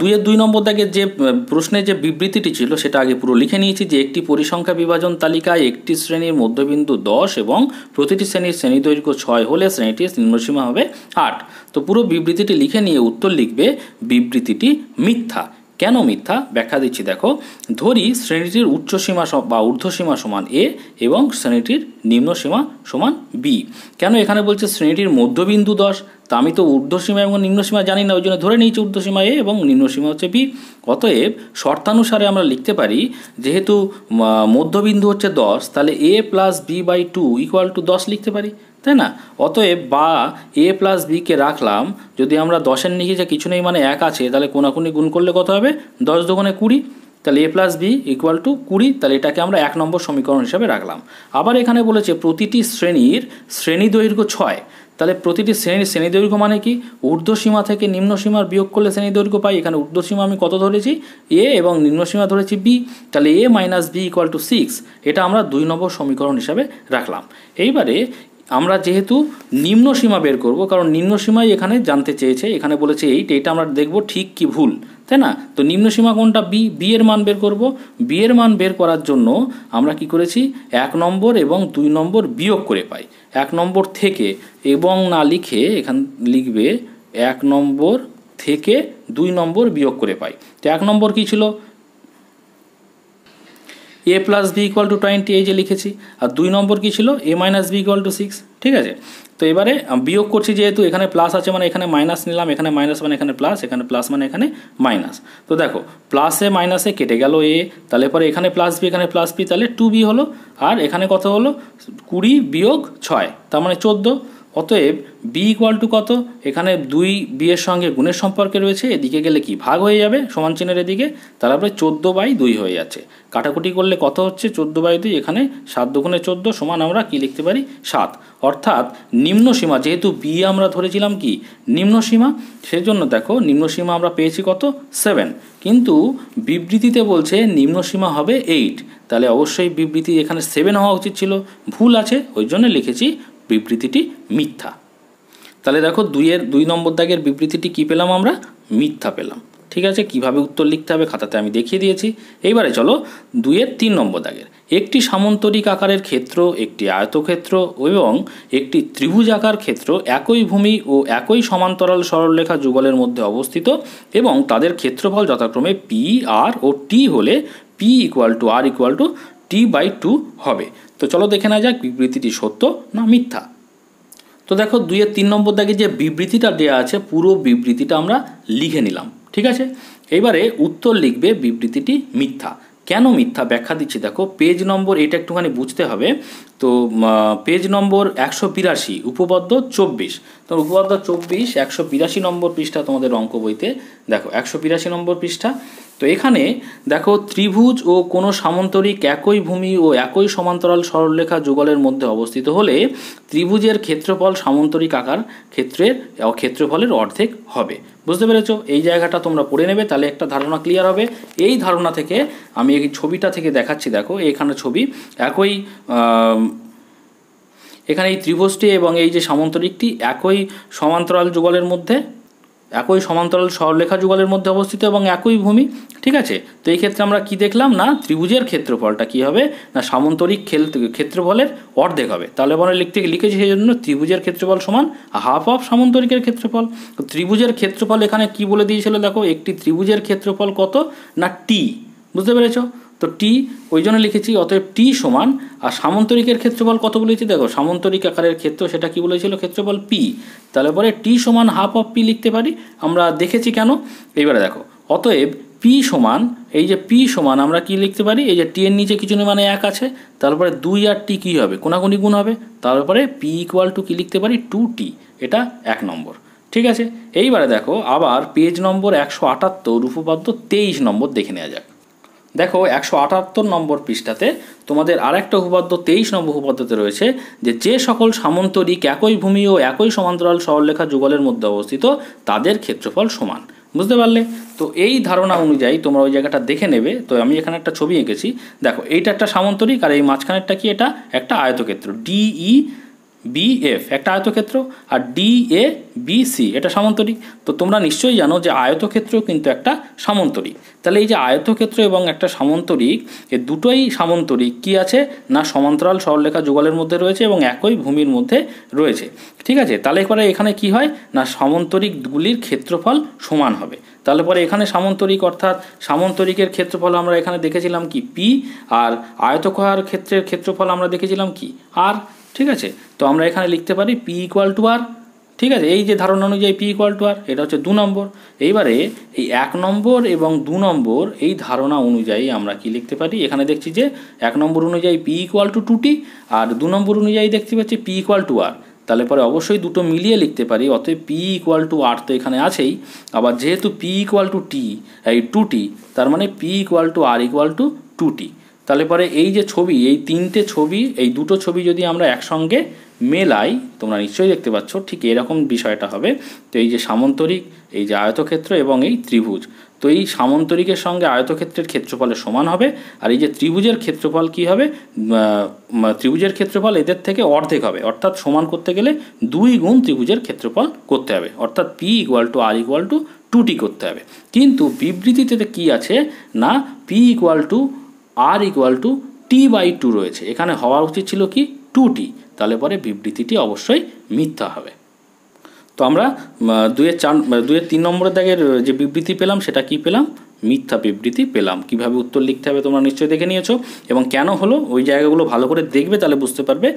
Speaker 1: 2-এর 2 নম্বর দাগের যে প্রশ্নের যে বিবৃতিটি ছিল সেটা আগে পুরো লিখে নিয়েছি, যে একটি পরিসংখ্যা বিভাজন তালিকায় একটি শ্রেণীর মধ্যবিন্দু 10 এবং প্রতিটি শ্রেণী দৈর্ঘ্য 6 হলে শ্রেণীটির নিম্নসীমা হবে 8। তো পুরো বিবৃতিটি লিখে নিয়ে উত্তর লিখবে বিবৃতিটি মিথ্যা। কেন মিথ্যা ব্যাখ্যা দিচ্ছি দেখো। ধরি শ্রেণীটির উচ্চসীমা বা ঊর্ধ্বসীমা সমান এ এবং শ্রেণীটির নিম্নসীমা সমান বি। কেন এখানে বলছে শ্রেণীটির মধ্যবিন্দু 10, তা আমি তো ঊর্ধ্বসীমা এবং নিম্নসীমা জানি না, ওই জন্য ধরে নিয়েছি ঊর্ধ্বসীমা এ এবং নিম্নসীমা হচ্ছে বি। অতএব শর্তানুসারে আমরা লিখতে পারি যেহেতু মধ্যবিন্দু হচ্ছে 10 তাহলে a plus B by 2 equal to 10 লিখতে পারি, তাই না? অতএব বা এ প্লাস বিকে রাখলাম, যদি আমরা 10-এর নিচে কিছু নেই মানে 1 আছে তাহলে কোনাকুনি গুণ করলে কত হবে, 10 দুগুণে 20, তাহলে এ প্লাস বি ইকুয়াল টু 20। তাহলে এটাকে আমরা 1 নম্বর সমীকরণ হিসাবে রাখলাম। আবার এখানে বলেছে প্রতিটি শ্রেণী দৈর্ঘ্য 6, তাহলে প্রতিটি শ্রেণী দৈর্ঘ্য মানে কি, ঊর্ধ্বসীমা থেকে নিম্নসীমার বিয়োগ করলে শ্রেণী দৈর্ঘ্য পাই। এখানে ঊর্ধ্বসীমা আমি কত ধরেছি এ এবং নিম্নসীমা ধরেছি বি, তাহলে এ মাইনাস বি ইকুয়াল টু 6। এটা আমরা 2 নম্বর সমীকরণ হিসাবে রাখলাম। এইবারে আমরা যেহেতু নিম্ন সীমা বের করব, কারণ নিম্ন সীমাই এখানে জানতে চেয়েছে, এখানে বলেছে 8, এটা আমরা দেখব ঠিক কি ভুল, তাই না? তো নিম্ন সীমা কোনটা? বি এর মান বের করব। বি এর মান বের করার জন্য আমরা কি করেছি, 1 নম্বর এবং 2 নম্বর বিয়োগ করে পাই। 1 নম্বর থেকে এবং না লিখে এখান লিখবে 1 নম্বর থেকে 2 নম্বর বিয়োগ করে পাই। তো 1 নম্বর কি ছিল? a plus B equal to 20, এই যে লিখেছি। আর 2 নম্বর কি ছিল? a minus B equal to 6, ঠিক আছে? তো এবারে বিয়োগ করছি, যেহেতু এখানে প্লাস আছে মানে এখানে মাইনাস নিলাম, এখানে মাইনাস মানে এখানে প্লাস, এখানে প্লাস মানে এখানে মাইনাস। তো দেখো প্লাসে মাইনাসে কেটে গেল এ, তাহলে পরে এখানে প্লাস বি এখানে প্লাস বি, তাহলে 2b হলো। আর এখানে কত হলো? 20 বিয়োগ 6, তার মানে 14। অতএব বি ইকুয়াল টু কত? এখানে 2 বি এর সঙ্গে গুণের সম্পর্কে রয়েছে, এদিকে গেলে কি ভাগ হয়ে যাবে সমান চিহ্নের এদিকে, তারপরে 14/2 হয়ে যাচ্ছে। কাটাকুটি করলে কত হচ্ছে? 14/2, এখানে 7 দুগুণে 14 সমান আমরা কি লিখতে পারি? 7। অর্থাৎ নিম্ন সীমা, যেহেতু বি আমরা ধরেছিলাম কি নিম্ন সীমা, সেজন্য দেখো নিম্ন সীমা আমরা পেয়েছি কত? 7। কিন্তু বিবৃতিতে বলছে নিম্ন সীমা হবে 8, তাহলে অবশ্যই বিবৃতি এখানে 7 হওয়া উচিত ছিল, ভুল আছে, ওই জন্য লিখেছি বিবৃতিটি মিথ্যা। তাহলে দেখো 2 নম্বর দাগের বিবৃতিটি কি পেলাম আমরা? মিথ্যা পেলাম। ঠিক আছে, কিভাবে উত্তর লিখতে হবে খাতাতে আমি দেখিয়ে দিয়েছি। এইবারে চলো 3 নম্বর দাগের, একটি সামন্তরিক আকারের ক্ষেত্র, একটি আয়তক্ষেত্র এবং একটি ত্রিভুজাকার ক্ষেত্র একই ভূমি ও একই সমান্তরাল সরলরেখা যুগলের মধ্যে অবস্থিত এবং তাদের ক্ষেত্রফল যথাক্রমে পি আর ও টি হলে P equal to R equal to t/2 হবে। তো চলো দেখে নেওয়া যাক বিবৃতিটি সত্য না মিথ্যা। তো দেখো 3 নম্বর দাগে যে বিবৃতিটা দেওয়া আছে, পুরো বিবৃতিটা আমরা লিখে নিলাম, ঠিক আছে? এবারে উত্তর লিখবে বিবৃতিটি মিথ্যা। কেন মিথ্যা ব্যাখ্যা দিচ্ছি দেখো, পেজ নম্বর এটা একটুখানি বুঝতে হবে। তো পেজ নম্বর 182, উপপাদ্য 24। তো উপপাদ্য 24 182 নম্বর পৃষ্ঠা তোমাদের অঙ্ক বইতে, দেখো 182 নম্বর পৃষ্ঠা। তো এখানে দেখো ত্রিভুজ ও কোনো সামন্তরিক একই ভূমি ও একই সমান্তরাল সরলরেখা যুগলের মধ্যে অবস্থিত হলে ত্রিভুজের ক্ষেত্রফল সামন্তরিক আকার ক্ষেত্রফলের অর্ধেক হবে। বুঝতে পেরেছো? এই জায়গাটা তোমরা পড়ে নেবে, তাহলে একটা ধারণা ক্লিয়ার হবে। এই ধারণা থেকে আমি এই ছবিটা থেকে দেখাচ্ছি, দেখো এখানে ছবি একই, এখানে এই ত্রিভুজটি এবং এই যে সামন্তরিকটি একই সমান্তরাল যুগলের মধ্যে, একই সমান্তরাল সরলরেখা যুগলের মধ্যে অবস্থিত এবং একই ভূমি, ঠিক আছে? তো এই ক্ষেত্রে আমরা কি দেখলাম না, ত্রিভুজের ক্ষেত্রফলটা কি হবে না সামন্তরিক ক্ষেত্রফলের অর্ধেক হবে। তাহলে বলে লিখেছি সেই জন্য ত্রিভুজের ক্ষেত্রফল সমান হাফ অফ সামন্তরিকের ক্ষেত্রফল। তো ত্রিভুজের ক্ষেত্রফল এখানে কি বলে দিয়েছিল দেখো, একটি ত্রিভুজের ক্ষেত্রফল কত না টি, বুঝতে পেরেছো? তো টি ওই জন্য লিখেছি, অতএব টি সমান, আর সামন্তরিকের ক্ষেত্রফল কত বলেছি দেখো, সামন্তরিক আকারের ক্ষেত্র সেটা কি বলেছিল, ক্ষেত্রফল পি। তাহলে পরে টি সমান হাফ অফ পি লিখতে পারি, আমরা দেখেছি কেন। এইবারে দেখো অতএব পি সমান, এই যে পি সমান আমরা কি লিখতে পারি, এই যে টি এর নিচে কিছু মানে 1 আছে, তারপরে 2 আর টি কী হবে, কোনাকুনি গুণ হবে, তারপরে পি ইকুয়াল টু কী লিখতে পারি 2t, এটা 1 নম্বর, ঠিক আছে? এইবারে দেখো আবার পেজ নম্বর 178, উপপাদ্য 23 নম্বর দেখে নেওয়া যাক। দেখো 178 নম্বর পৃষ্ঠাতে তোমাদের আরেকটা উপপাদ্য 23 নম্বর উপপাদ্যতে রয়েছে যে সকল সামন্তরিক একই ভূমি ও একই সমান্তরাল সরলরেখা যুগলের মধ্যে অবস্থিত তাদের ক্ষেত্রফল সমান। বুঝতে পারলে? তো এই ধারণা অনুযায়ী তোমরা ওই জায়গাটা দেখে নেবে। তো আমি এখানে একটা ছবি এঁকেছি, দেখো এইটা একটা সামন্তরিক আর এই মাঝখানেরটা কি, এটা একটা আয়তক্ষেত্র DEBF, একটা আয়তক্ষেত্র, আর DABC এটা সামন্তরিক। তো তোমরা নিশ্চয়ই জানো যে আয়তক্ষেত্র কিন্তু একটা সামন্তরিক। তাহলে এই যে আয়তক্ষেত্র এবং একটা সামন্তরিক, এ দুটোই সামন্তরিক কি আছে না সমান্তরাল সরলরেখা যুগলের মধ্যে রয়েছে এবং একই ভূমির মধ্যে রয়েছে, ঠিক আছে? তাহলে পরে এখানে কি হয় না সামন্তরিকগুলির ক্ষেত্রফল সমান হবে। তাহলে পরে এখানে সামন্তরিক, অর্থাৎ সামন্তরিকের ক্ষেত্রফল আমরা এখানে দেখেছিলাম কি পি, আর আয়তক্ষেত্রের ক্ষেত্রের ক্ষেত্রফল আমরা দেখেছিলাম কি আর, ঠিক আছে? তো আমরা এখানে লিখতে পারি পি ইকুয়াল টু আর, ঠিক আছে? এই যে ধারণা অনুযায়ী পি ইকুয়াল টু আর, এটা হচ্ছে 2 নম্বর। এইবারে এই 1 নম্বর এবং 2 নম্বর এই ধারণা অনুযায়ী আমরা কি লিখতে পারি, এখানে দেখছি যে 1 নম্বর অনুযায়ী পি ইকুয়াল টু 2t আর 2 নম্বর অনুযায়ী দেখতে পাচ্ছি পি ইকুয়াল টু আর। তাহলে পরে অবশ্যই দুটো মিলিয়ে লিখতে পারি, অতএব পি ইকুয়াল টু আর তো এখানে আছেই, আবার যেহেতু পি ইকুয়াল টু টি এই 2t, তার মানে P equal to R equal to 2t। তাহলে পরে এই যে ছবি, এই 3টে ছবি, এই দুটো ছবি যদি আমরা একসঙ্গে মেলাই, তোমরা নিশ্চয়ই দেখতে পাচ্ছ ঠিক এরকম বিষয়টা হবে। তো এই যে সামন্তরিক, এই যে আয়তক্ষেত্র এবং এই ত্রিভুজ, তো এই সামন্তরিকের সঙ্গে আয়তক্ষেত্রের ক্ষেত্রফলের সমান হবে, আর এই যে ত্রিভুজের ক্ষেত্রফল কি হবে, ত্রিভুজের ক্ষেত্রফল এদের থেকে অর্ধেক হবে, অর্থাৎ সমান করতে গেলে 2 গুণ ত্রিভুজের ক্ষেত্রফল করতে হবে, অর্থাৎ P = R = 2T করতে হবে। কিন্তু বিবৃতিতে কি আছে না, P = R = T/2 রয়েছে, এখানে হওয়া উচিত ছিল কি 2T, তাহলে পরে বিবৃতিটি অবশ্যই মিথ্যা হবে। তো আমরা 2-এর 3 নম্বরের দাগের যে বিবৃতি পেলাম সেটা কি পেলাম, মিথ্যা বিবৃতি পেলাম। কিভাবে উত্তর লিখতে হবে তোমরা নিশ্চয়ই দেখে নিয়েছো, এবং কেন হলো ওই জায়গাগুলো ভালো করে দেখবে, তাহলে বুঝতে পারবে।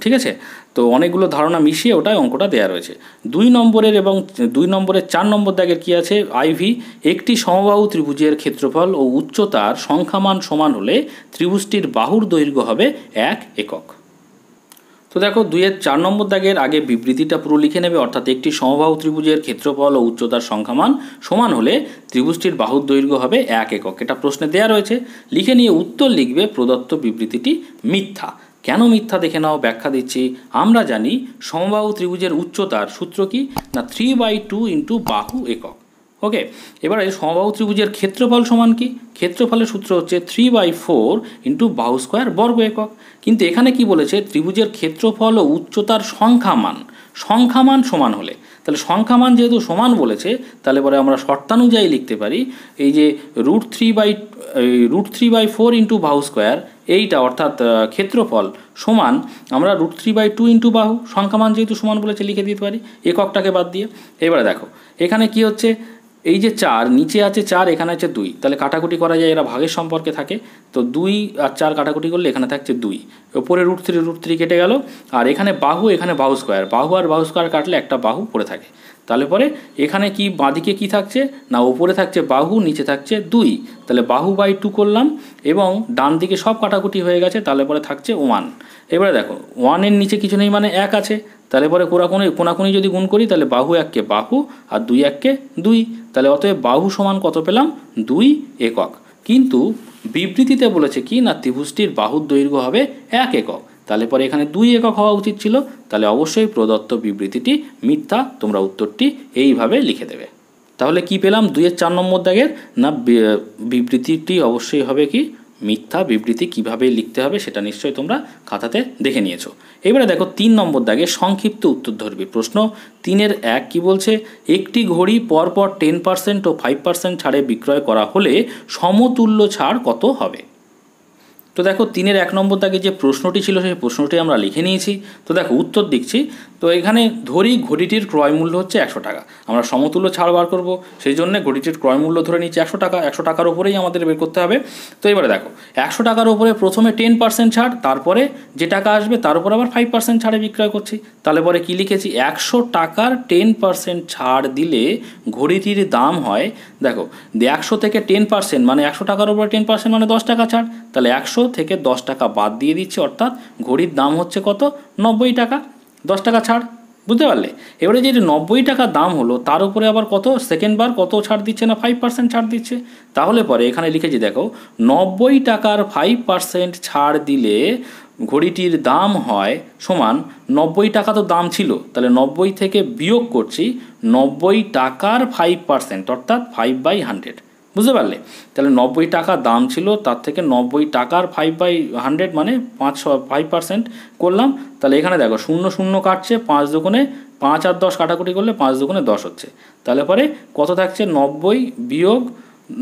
Speaker 1: ঠিক আছে, তো অনেকগুলো ধারণা মিশিয়ে ওটাই অঙ্কটা দেওয়া রয়েছে। 2 নম্বরের এবং 2 নম্বরের 4 নম্বর দাগের কি আছে, IV একটি সমবাহু ত্রিভুজের ক্ষেত্রফল ও উচ্চতার সংখ্যামান সমান হলে ত্রিভুজটির বাহুর দৈর্ঘ্য হবে 1 একক। তো দেখো 2-এর 4 নম্বর দাগের আগে বিবৃতিটা পুরো লিখে নেবে, অর্থাৎ একটি সমবাহু ত্রিভুজের ক্ষেত্রফল ও উচ্চতার সংখ্যামান সমান হলে ত্রিভুজটির বাহুর দৈর্ঘ্য হবে 1 একক। এটা প্রশ্নে দেওয়া রয়েছে, লিখে নিয়ে উত্তর লিখবে প্রদত্ত বিবৃতিটি মিথ্যা। কেন মিথ্যা দেখে নাও, ব্যাখ্যা দিচ্ছি। আমরা জানি সমবাহু ত্রিভুজের উচ্চতার সূত্র কি না, 3/2 × বাহু একক। ওকে, এবারে সমবাহু ত্রিভুজের ক্ষেত্রফল সমান কি, ক্ষেত্রফলের সূত্র হচ্ছে 3/4 × বাহু স্কোয়ার বর্গ একক। কিন্তু এখানে কি বলেছে, ত্রিভুজের ক্ষেত্রফল ও উচ্চতার সংখ্যামান সমান হলে, তাহলে সংখ্যামান যেহেতু সমান বলেছে, তাহলে পরে আমরা শর্তানুযায়ী লিখতে পারি এই যে √3/4 × বাহু স্কোয়ার, এইটা অর্থাৎ ক্ষেত্রফল সমান আমরা √3/2 × বাহু, সংখ্যামান যেহেতু সমান বলেছে লিখে দিতে পারি এককটাকে বাদ দিয়ে। এবারে দেখো এখানে কি হচ্ছে, এই যে 4 নিচে আছে 4, এখানে আছে 2, তাহলে কাটাকুটি করা যায়, এরা ভাগের সম্পর্কে থাকে। তো 2 আর 4 কাটাকুটি করলে এখানে থাকছে 2, ওপরে √3 কেটে গেল, আর এখানে বাহু, এখানে বাহু স্কোয়ার, বাহু আর বাহু স্কোয়ার কাটলে একটা বাহু পড়ে থাকে। তাহলে পরে এখানে কি বাঁদিকে কি থাকছে না, ওপরে থাকছে বাহু, নিচে থাকছে 2, তাহলে বাহু/2 করলাম, এবং ডান দিকে সব কাটাকুটি হয়ে গেছে, তাহলে পরে থাকছে 1। এবারে দেখো 1-এর নিচে কিছু নেই মানে 1 আছে, তাহলে পরে কোনাকুনি যদি গুণ করি তাহলে বাহু 1-কে বাহু আর 2-1-কে 2, তাহলে অতএব বাহু সমান কত পেলাম, 2 একক। কিন্তু বিবৃতিতে বলেছে কি না, ত্রিভুজটির বাহুর দৈর্ঘ্য হবে 1 একক, তাহলে পরে এখানে 2 একক হওয়া উচিত ছিল, তাহলে অবশ্যই প্রদত্ত বিবৃতিটি মিথ্যা। তোমরা উত্তরটি এইভাবে লিখে দেবে। তাহলে কি পেলাম 2-এর 4 নম্বর দাগের না, বিবৃতিটি অবশ্যই হবে কি মিথ্যা। বিবৃতি কিভাবে লিখতে হবে সেটা নিশ্চয়ই তোমরা খাতাতে দেখে নিয়েছো। এবারে দেখো 3 নম্বর দাগে সংক্ষিপ্ত উত্তর ধরবে প্রশ্ন। 3-এর 1 কি বলছে, একটি ঘড়ি পরপর 10% ও 5% ছাড়ে বিক্রয় করা হলে সমতুল্য ছাড় কত হবে। তো দেখো 3-এর 1 নম্বর দাগে যে প্রশ্নটি ছিল সেই প্রশ্নটি আমরা লিখে নিয়েছি। তো দেখো উত্তর দিচ্ছি। তো এখানে ধরি ঘড়িটির ক্রয় মূল্য হচ্ছে 100 টাকা, আমরা সমতুল্য ছাড় বার করব, সেই জন্য ঘড়িটির ক্রয় মূল্য ধরে নিচ্ছি 100 টাকা। 100 টাকার উপরেই আমাদের বের করতে হবে। তো এবারে দেখো 100 টাকার উপরে প্রথমে 10% ছাড়, তারপরে যে টাকা আসবে তার উপর আবার 5% ছাড়ে বিক্রয় করছি। তাহলে পরে কি লিখেছি, 100 টাকার 10% ছাড় দিলে ঘড়িটির দাম হয়, দেখো 100 থেকে 10% মানে 100 টাকার উপরে 10% মানে 10 টাকা ছাড়, তাহলে 100 থেকে 10 টাকা বাদ দিয়ে দিচ্ছি, অর্থাৎ ঘড়ির দাম হচ্ছে কত, 90 টাকা, 10 টাকা ছাড়। বুঝতে পারলে? এবারে যে 90 টাকা দাম হলো তার উপরে আবার কত সেকেন্ডবার কত ছাড় দিচ্ছে না, 5% ছাড় দিচ্ছে। তাহলে পরে এখানে লিখেছি দেখো 90 টাকার 5% ছাড় দিলে ঘড়িটির দাম হয় সমান 90 টাকা তো দাম ছিল, তাহলে 90 থেকে বিয়োগ করছি 90 টাকার 5%, অর্থাৎ 5/100। বুঝতে পারলে? তাহলে 90 টাকা দাম ছিল, তার থেকে 90 টাকার 5/100 মানে 5% করলাম। তাহলে এখানে দেখো 0 0 কাটছে, 5 দুগুণে 5 আর 10 কাটাকুটি করলে 5 দুগুণে 10 হচ্ছে। তাহলে পরে কত থাকছে, 90 বিয়োগ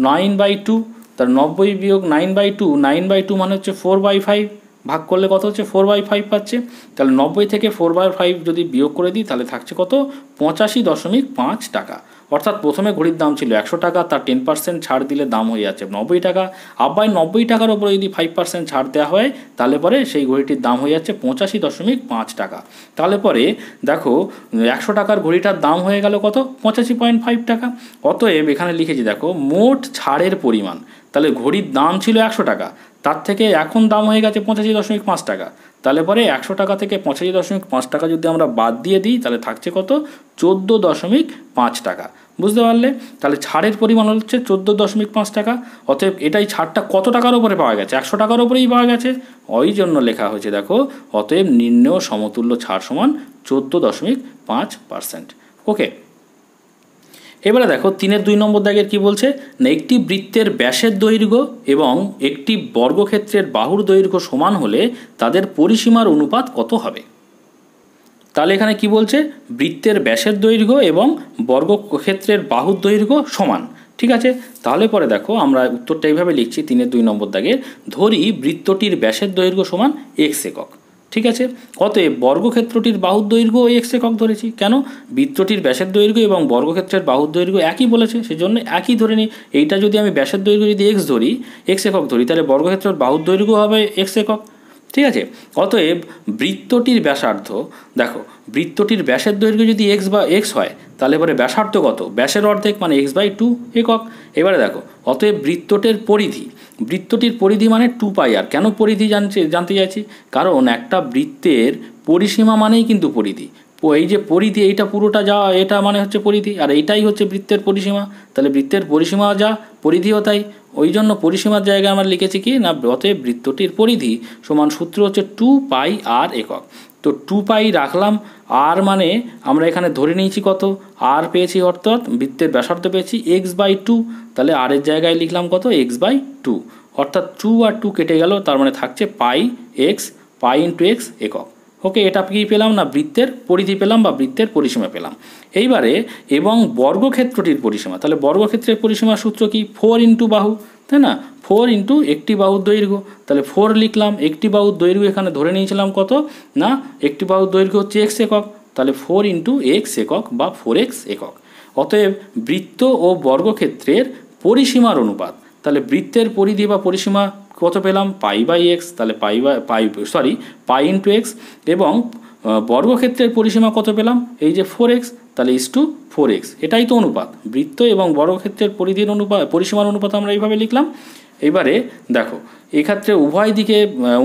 Speaker 1: 9/2, তাহলে 90 বিয়োগ 9/2, 9/2 মানে হচ্ছে 4/5, ভাগ করলে কত হচ্ছে 4/5 পাচ্ছে। তাহলে 90 থেকে 4/5 যদি বিয়োগ করে দিই তাহলে থাকছে কত, 85.5 টাকা। অর্থাৎ প্রথমে ঘড়ির দাম ছিল 100 টাকা, তার 10% ছাড় দিলে দাম হয়ে যাচ্ছে 90 টাকা। আবার 90 টাকার উপরে যদি 5% ছাড় দেওয়া হয় তাহলে পরে সেই ঘড়িটির দাম হয়ে যাচ্ছে 85.5 টাকা। তাহলে পরে দেখো 100 টাকার ঘড়িটার দাম হয়ে গেল কত, 85.5 টাকা। অতএব এখানে লিখেছি দেখো মোট ছাড়ের পরিমাণ, তাহলে ঘড়ির দাম ছিল 100 টাকা, তার থেকে এখন দাম হয়ে গেছে 85.5 টাকা, তাহলে পরে 100 টাকা থেকে 85.5 টাকা যদি আমরা বাদ দিয়ে দিই তাহলে থাকছে কত 14.5 টাকা। বুঝতে পারলে? তাহলে ছাড়ের পরিমাণ হচ্ছে 14.5 টাকা। অতএব এটাই ছাড়টা কত টাকার উপরে পাওয়া গেছে? 100 টাকার উপরেই পাওয়া গেছে, ওই জন্য লেখা হয়েছে দেখো অতএব নির্ণেয় সমতুল্য ছাড় সমান 14.5%। ওকে, এবারে দেখো 3-এর 2 নম্বর দাগের কি বলছে না, একটি বৃত্তের ব্যাসের দৈর্ঘ্য এবং একটি বর্গক্ষেত্রের বাহুর দৈর্ঘ্য সমান হলে তাদের পরিসীমার অনুপাত কত হবে। তাহলে এখানে কি বলছে, বৃত্তের ব্যাসের দৈর্ঘ্য এবং বর্গক্ষেত্রের বাহুর দৈর্ঘ্য সমান। ঠিক আছে, তাহলে পরে দেখো আমরা উত্তরটা এইভাবে লিখছি 3-এর 2 নম্বর দাগে, ধরি বৃত্তটির ব্যাসের দৈর্ঘ্য সমান x একক। ঠিক আছে, অতএব বর্গক্ষেত্রটির বাহুর দৈর্ঘ্য x একক ধরেছি। কেন? বৃত্তটির ব্যাসের দৈর্ঘ্য এবং বর্গক্ষেত্রের বাহুর দৈর্ঘ্য একই বলেছে, সেজন্য একই ধরে নিই। এইটা যদি আমি ব্যাসের দৈর্ঘ্য যদি x একক ধরি তাহলে বর্গক্ষেত্রের বাহুর দৈর্ঘ্য হবে x একক। ঠিক আছে, অতএব বৃত্তটির ব্যাসার্ধ, দেখো বৃত্তটির ব্যাসের দৈর্ঘ্য যদি x হয় তাহলে এবারে ব্যাসার্ধ কত, ব্যাসের অর্ধেক মানে x/2 একক। এবারে দেখো অতএব বৃত্তটির পরিধি মানে 2πr। কেন পরিধি জানতে চাইছি, কারণ একটা বৃত্তের পরিসীমা মানেই কিন্তু পরিধি। এই যে পরিধি এইটা পুরোটা যা, এটা মানে হচ্ছে পরিধি, আর এইটাই হচ্ছে বৃত্তের পরিসীমা। তাহলে বৃত্তের পরিসীমা যা, পরিধিও তাই। ওই জন্য পরিসীমার জায়গায় আমরা লিখেছি কি না, অতএব বৃত্তটির পরিধি সমান সূত্র হচ্ছে 2πr একক। তো 2π রাখলাম, আর মানে আমরা এখানে ধরে নিয়েছি কত, আর পেয়েছি, অর্থাৎ বৃত্তের ব্যাসার্ধ পেয়েছি x/2। তাহলে আর এর জায়গায় লিখলাম কত, x/2, অর্থাৎ 2 আর 2 কেটে গেল, তার মানে থাকছে π x একক। ওকে, এটা কি পেলাম না, বৃত্তের পরিধি পেলাম বা বৃত্তের পরিসীমা পেলাম। এইবারে এবং বর্গক্ষেত্রটির পরিসীমা, তাহলে বর্গক্ষেত্রের পরিসীমার সূত্র কি, 4 ইন্টু বাহু, তাই না, 4 ইন্টু একটি বাহুর দৈর্ঘ্য। তাহলে 4 লিখলাম, একটি বাহুর দৈর্ঘ্য এখানে ধরে নিয়েছিলাম কত না, একটি বাহুর দৈর্ঘ্য হচ্ছে x একক, তাহলে 4 ইন্টু x একক বা 4x একক। অতএব বৃত্ত ও বর্গক্ষেত্রের পরিসীমার অনুপাত, তাহলে বৃত্তের পরিধি বা পরিসীমা কত পেলাম, π/x, তাহলে π ইন্টু x, এবং বর্গক্ষেত্রের পরিসীমা কত পেলাম, এই যে 4x, তাহলে /4x। এটাই তো অনুপাত, বৃত্ত এবং বর্গক্ষেত্রের পরিধির অনুপাত, পরিসীমার অনুপাত আমরা এইভাবে লিখলাম। এবারে দেখো এক্ষেত্রে উভয় দিকে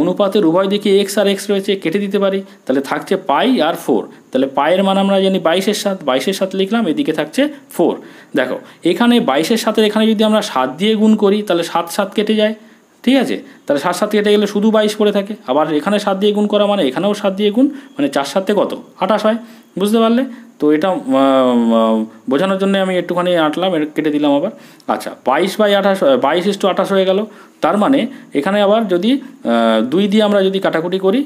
Speaker 1: অনুপাতের উভয় দিকে x আর x রয়েছে, কেটে দিতে পারি, তাহলে থাকছে π আর 4। তাহলে পায়ের মান আমরা জানি 22-এর সাথে লিখলাম, এদিকে থাকছে 4। দেখো এখানে 22-এর সাথে এখানে যদি আমরা 7 দিয়ে গুণ করি তাহলে 7 কেটে যায়। ঠিক আছে, তাহলে 7 কেটে গেলে শুধু 22 পড়ে থাকে। আবার এখানে 7 দিয়ে গুণ করা মানে এখানেও 7 দিয়ে গুণ, মানে 4 কত, 28 হয়। বুঝতে পারলে? তো এটা বোঝানোর জন্য আমি একটুখানি আঁটলাম, কেটে দিলাম আবার। আচ্ছা, 22/28 হয়ে গেল। তার মানে এখানে আবার যদি 2 দিয়ে আমরা যদি কাটাকুটি করি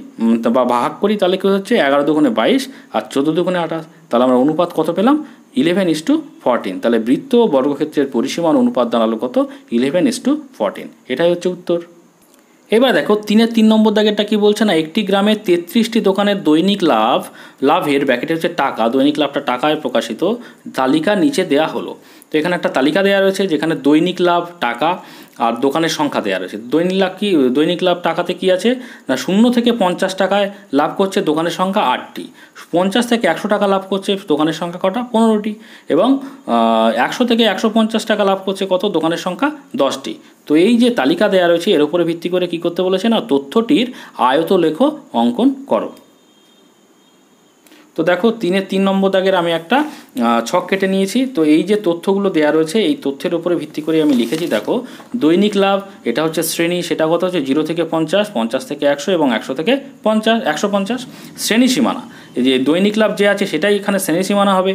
Speaker 1: বা ভাগ করি তাহলে কী হচ্ছে, 11 দুগুণে 22 আর 14 দুগুণে 28। তাহলে আমরা অনুপাত কত পেলাম, 11:14। তাহলে বৃত্ত ও বর্গক্ষেত্রের পরিসীমার অনুপাত দাঁড়ালো কত, 11:14। এটাই হচ্ছে উত্তর। এবার দেখো 3-এর 3 নম্বর দাগেরটা কি বলছে না, একটি গ্রামে 33টি দোকানের দৈনিক লাভের ব্র্যাকেটে হচ্ছে টাকা, দৈনিক লাভটা টাকায় প্রকাশিত তালিকা নিচে দেয়া হলো। তো এখানে একটা তালিকা দেওয়া রয়েছে যেখানে দৈনিক লাভ টাকা আর দোকানের সংখ্যা দেওয়া রয়েছে। দৈনিক লাভ টাকাতে কি আছে না, 0 থেকে 50 টাকায় লাভ করছে দোকানের সংখ্যা 8টি, 50 থেকে 100 টাকা লাভ করছে দোকানের সংখ্যা কটা, 15টি, এবং 100 থেকে 150 টাকা লাভ করছে কত, দোকানের সংখ্যা 10টি। তো এই যে তালিকা দেওয়া রয়েছে এর উপরে ভিত্তি করে কি করতে বলেছে না, তথ্যটির আয়ত লেখ অঙ্কন করো। তো দেখো 3-এর 3 নম্বর দাগের আমি একটা ছক কেটে নিয়েছি। তো এই যে তথ্যগুলো দেওয়া রয়েছে এই তথ্যের উপরে ভিত্তি করে আমি লিখেছি। দেখো দৈনিক লাভ এটা হচ্ছে শ্রেণী, সেটা কত হচ্ছে 0 থেকে 50, 50 থেকে 100 এবং 100 থেকে 150। শ্রেণী সীমানা, এই যে দৈনিক লাভ যে আছে সেটাই এখানে শ্রেণী সীমানা হবে।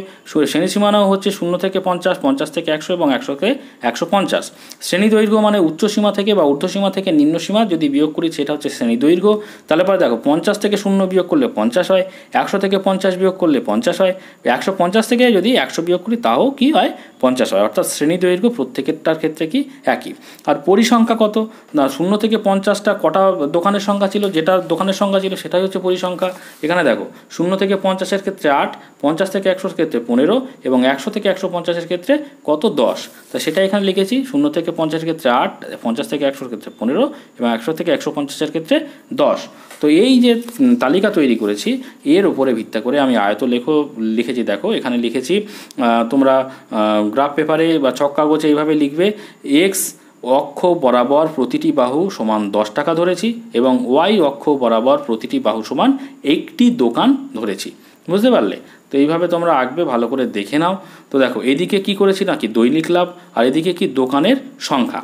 Speaker 1: শ্রেণী সীমানাও হচ্ছে 0 থেকে 50, 50 থেকে 100 এবং 100 থেকে 150। শ্রেণী দৈর্ঘ্য মানে উচ্চ সীমা থেকে বা ঊর্ধ্বসীমা থেকে নিম্ন সীমা যদি বিয়োগ করি সেটা হচ্ছে শ্রেণী দৈর্ঘ্য। তাহলে পরে দেখো 50 থেকে 0 বিয়োগ করলে 50 হয়, 100 থেকে 50 বিয়োগ করলে 50 হয়, 150 থেকে যদি 100 বিয়োগ করি তাও কি হয়, 50 হয়। অর্থাৎ শ্রেণী দৈর্ঘ্য প্রত্যেকটার ক্ষেত্রে কি একই। আর পরিসংখ্যা কত না, 0 থেকে 50টা কটা দোকানের সংখ্যা ছিল, যেটা দোকানের সংখ্যা ছিল সেটাই হচ্ছে পরিসংখ্যা। এখানে দেখো 0 থেকে 50-এর ক্ষেত্রে 8, 50 থেকে 100-এর ক্ষেত্রে 15 এবং 100 থেকে 150-এর ক্ষেত্রে কত, 10। তো সেটা এখানে লিখেছি, 0 থেকে 50-এর ক্ষেত্রে 8, 50 থেকে 100-এর ক্ষেত্রে 15 এবং 100 থেকে 150-এর ক্ষেত্রে 10। তো এই যে তালিকা তৈরি করেছি এর উপরে ভিত্তি করে আমি আয়ত লিখেছি। দেখো এখানে লিখেছি, তোমরা গ্রাফ পেপারে বা ছক কাগজে এইভাবে লিখবে, x অক্ষ বরাবর প্রতিটি বাহু সমান 10 টাকা ধরেছি এবং ওয়াই অক্ষ বরাবর প্রতিটি বাহু সমান একটি দোকান ধরেছি। বুঝতে পারলে? তো এইভাবে তোমরা আঁকবে, ভালো করে দেখে নাও। তো দেখো এদিকে কি করেছি নাকি দৈনিক লাভ, আর এদিকে কি দোকানের সংখ্যা।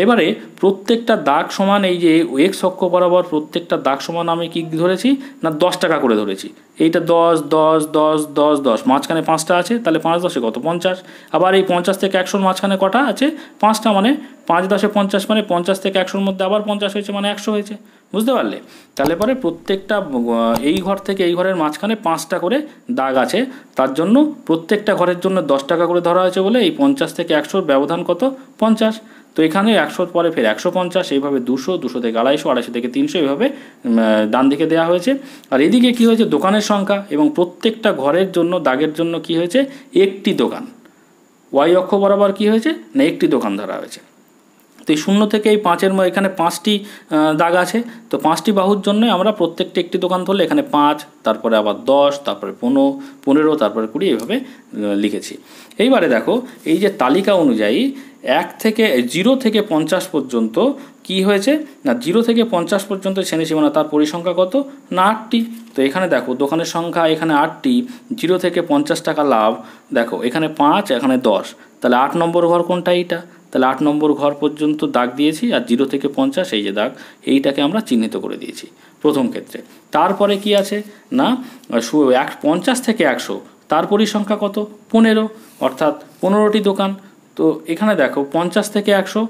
Speaker 1: এবারে প্রত্যেকটা দাগ সমান, এই যে এক্স অক্ষ বরাবর প্রত্যেকটা দাগ সমান আমি কি ধরেছি না 10 টাকা করে ধরেছি। এইটা 10 10 10 10 10, মাঝখানে 5টা আছে, তাহলে 5 10 কত 50। আবার এই 50 থেকে 100 মাঝখানে কটা আছে 5টা, মানে 5 10 50, মানে 50 থেকে 100 মধ্যে আবার 50 হয়েছে, মানে 100 হয়েছে। বুঝতে পারলে? তাহলে পরে প্রত্যেকটা এই ঘর থেকে এই ঘরের মাঝখানে 5টা করে দাগ আছে, তার জন্য প্রত্যেকটা ঘরের জন্য 10 টাকা করে ধরা হয়েছে বলে এই 50 থেকে 100 ব্যবধান কত 50। তো এখানে 100 পরে ফের 150, এইভাবে 200, 200 থেকে 250, 250 থেকে 300, এইভাবে ডান দিকে দেওয়া হয়েছে। আর এদিকে কি হয়েছে দোকানের সংখ্যা, এবং প্রত্যেকটা ঘরের জন্য দাগের জন্য কি হয়েছে একটি দোকান। ওয়াই অক্ষ বরাবর কি হয়েছে না একটি দোকান ধরা হয়েছে। তো এই 0 থেকে এই 5-এর এখানে 5টি দাগ আছে, তো 5টি বাহুর জন্য আমরা প্রত্যেকটা একটি দোকান ধরলে এখানে 5, তারপরে আবার 10, তারপরে 15, তারপরে 20, এইভাবে লিখেছি। এইবারে দেখো এই যে তালিকা অনুযায়ী 0 থেকে 50 পর্যন্ত কি হয়েছে না 0 থেকে 50 পর্যন্ত শ্রেণী সীমানা, তার পরিসংখ্যা কত না 8টি। তো এখানে দেখো দোকানের সংখ্যা এখানে 8টি, 0 থেকে 50 টাকা লাভ, দেখো এখানে 5, এখানে 10, তাহলে 8 নম্বর ঘর কোনটা এইটা, তাহলে 8 নম্বর ঘর পর্যন্ত দাগ দিয়েছি। আর 0 থেকে 50 এই যে দাগ, এইটাকে আমরা চিহ্নিত করে দিয়েছি প্রথম ক্ষেত্রে। তারপরে কি আছে না 50 থেকে 100, তার পরিসংখ্যা কত 15, অর্থাৎ 15টি দোকান। তো এখানে দেখো 50 থেকে 100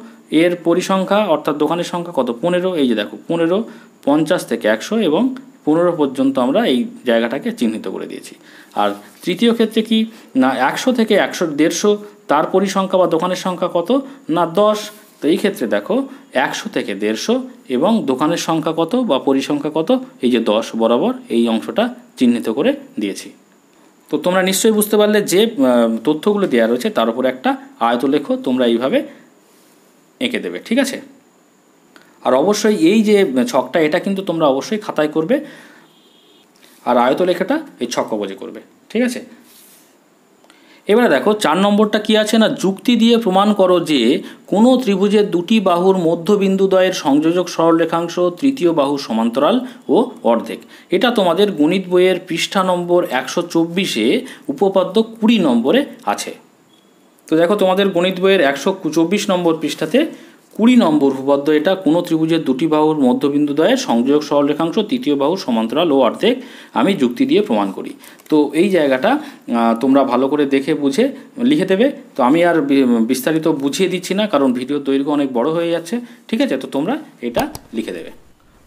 Speaker 1: এর পরিসংখ্যা অর্থাৎ দোকানের সংখ্যা কত 15, এই যে দেখো 15, 50 থেকে 100 এবং 15 পর্যন্ত আমরা এই জায়গাটাকে চিহ্নিত করে দিয়েছি। আর তৃতীয় ক্ষেত্রে কি না 100 থেকে 150, তার পরিসংখ্যা বা দোকানের সংখ্যা কত না 10। তো এই ক্ষেত্রে দেখো 100 থেকে 150 এবং দোকানের সংখ্যা কত বা পরিসংখ্যা কত, এই যে 10 বরাবর এই অংশটা চিহ্নিত করে দিয়েছি। তো তোমরা নিশ্চয়ই বুঝতে পারলে যে তথ্যগুলো দেওয়া রয়েছে তার উপর একটা আয়তলেখ তোমরা এইভাবে এঁকে দেবে। ঠিক আছে? আর অবশ্যই এই যে ছকটা এটা কিন্তু তোমরা অবশ্যই খাতায় করবে, আর আয়তলেখাটা এই ছক কবজে করবে। ঠিক আছে? এবারে দেখো 4 নম্বরটা কি আছে না যুক্তি দিয়ে প্রমাণ করো যে কোনো ত্রিভুজের দুটি বাহুর মধ্যবিন্দুদ্বয়ের সংযোজক সরলরেখাংশ তৃতীয় বাহুর সমান্তরাল ও অর্ধেক। এটা তোমাদের গণিত বইয়ের পৃষ্ঠা নম্বর 124-এ উপপাদ্য 20 নম্বরে আছে। তো দেখো তোমাদের গণিত বইয়ের 124 নম্বর পৃষ্ঠাতে 20 নম্বর উপপাদ্য এটা, কোনো ত্রিভুজের দুটি বাহুর মধ্যবিন্দুদ্বয়ের সংযোজক সরলরেখাংশ তৃতীয় বাহুর সমান্তরাল ও অর্ধেক আমি যুক্তি দিয়ে প্রমাণ করি। তো এই জায়গাটা তোমরা ভালো করে দেখে বুঝে লিখে দেবে। তো আমি আর বিস্তারিত বুঝিয়ে দিচ্ছি না, কারণ ভিডিওর দৈর্ঘ্য অনেক বড় হয়ে যাচ্ছে। ঠিক আছে? তো তোমরা এটা লিখে দেবে।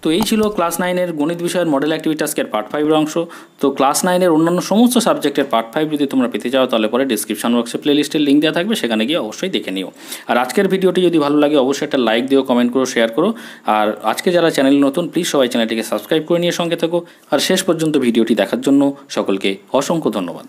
Speaker 1: তো এই ছিল ক্লাস 9-এর গণিত বিষয়ের মডেল অ্যাক্টিভিটি টাস্কের পার্ট 5-এর অংশ। তো ক্লাস 9-এর অন্যান্য সমস্ত সাবজেক্টের পার্ট 5 যদি তোমরা পেতে চাও তাহলে পরে ডিসক্রিপশন বক্সে প্লেলিস্টের লিঙ্ক দেওয়া থাকবে, সেখানে গিয়ে অবশ্যই দেখে নিও। আর আজকের ভিডিওটি যদি ভালো লাগে অবশ্যই একটা লাইক দিও, কমেন্ট করো, শেয়ার করো। আর আজকে যারা চ্যানেল নতুন প্লিজ সবাই চ্যানেলটিকে সাবস্ক্রাইব করে নিয়ে সঙ্গে থাকো। আর শেষ পর্যন্ত ভিডিওটি দেখার জন্য সকলকে অসংখ্য ধন্যবাদ।